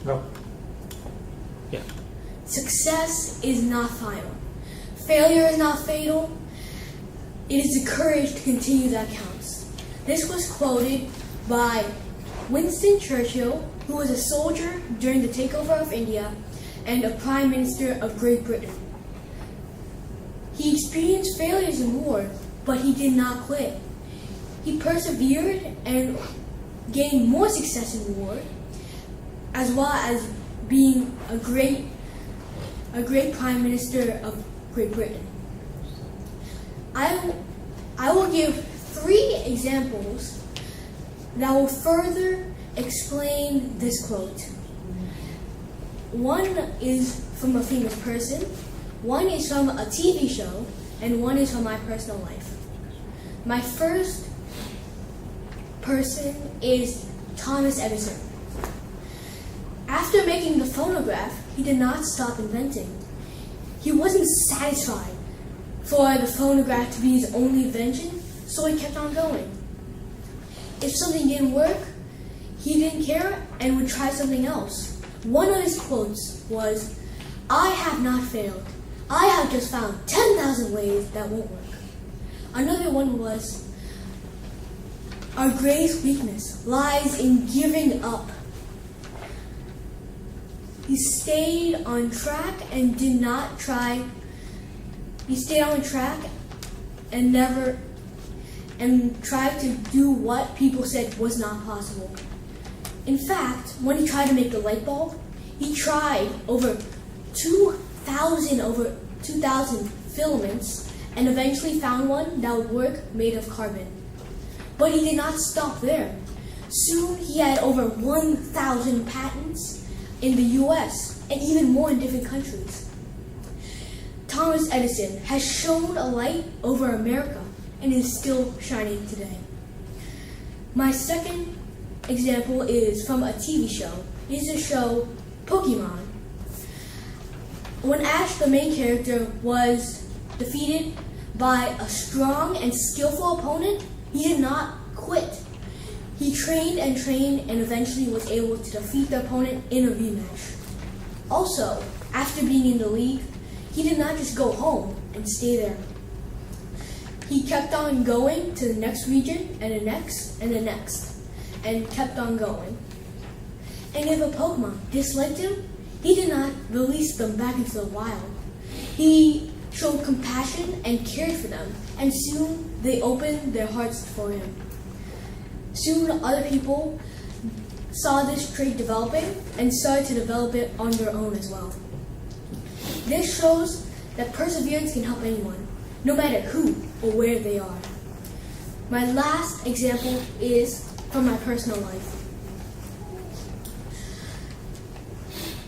Go. Yeah. Success is not final. Failure is not fatal. It is the courage to continue that counts. This was quoted by Winston Churchill, who was a soldier during the takeover of India and a Prime Minister of Great Britain. He experienced failures in war, but he did not quit. He persevered and gained more success in war, as well as being a great Prime Minister of Great Britain. I will give 3 examples that will further explain this quote. One is from a famous person, one is from a TV show, and one is from my personal life. My first person is Thomas Edison. After making the phonograph, he did not stop inventing. He wasn't satisfied for the phonograph to be his only invention, so he kept on going. If something didn't work, he didn't care and would try something else. One of his quotes was, "I have not failed. I have just found 10,000 ways that won't work." Another one was, "Our greatest weakness lies in giving up." He stayed on track and did not try. He stayed on track and tried to do what people said was not possible. In fact, when he tried to make the light bulb, he tried over 2,000 filaments and eventually found one that would work made of carbon. But he did not stop there. Soon he had over 1,000 patents in the US and even more in different countries. Thomas Edison has shone a light over America and is still shining today. My second example is from a TV show. It is the show Pokemon. When Ash, the main character, was defeated by a strong and skillful opponent, he did not quit. He trained and eventually was able to defeat the opponent in a rematch. Also, after being in the league, he did not just go home and stay there. He kept on going to the next region and the next and the next, and kept on going. And if a Pokemon disliked him, he did not release them back into the wild. He showed compassion and cared for them, and soon they opened their hearts for him. Soon other people saw this trait developing and started to develop it on their own as well. This shows that perseverance can help anyone, no matter who or where they are. My last example is from my personal life.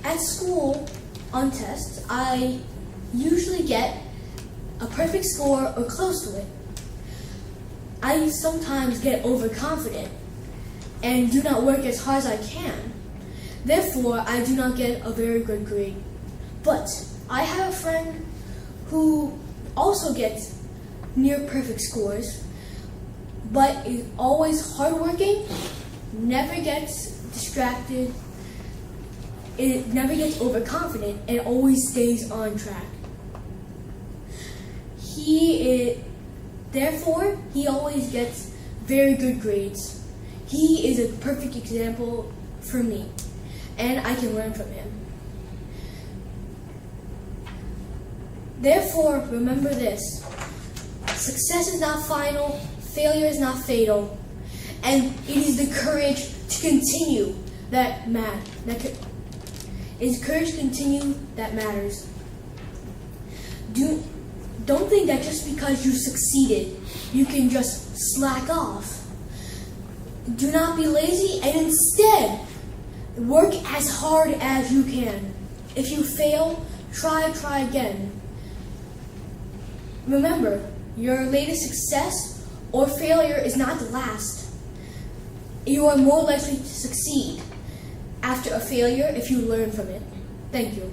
At school, on tests, I usually get a perfect score or close to it. I sometimes get overconfident and do not work as hard as I can. Therefore, I do not get a very good grade. But I have a friend who also gets near perfect scores, but is always hardworking, never gets distracted, it never gets overconfident, and always stays on track. Therefore, he always gets very good grades. He is a perfect example for me, and I can learn from him. Therefore, remember this: success is not final, failure is not fatal, and it is the courage to continue that matters. Don't think that just because you succeeded, you can just slack off. Do not be lazy, and instead, work as hard as you can. If you fail, try again. Remember, your latest success or failure is not the last. You are more likely to succeed after a failure if you learn from it. Thank you.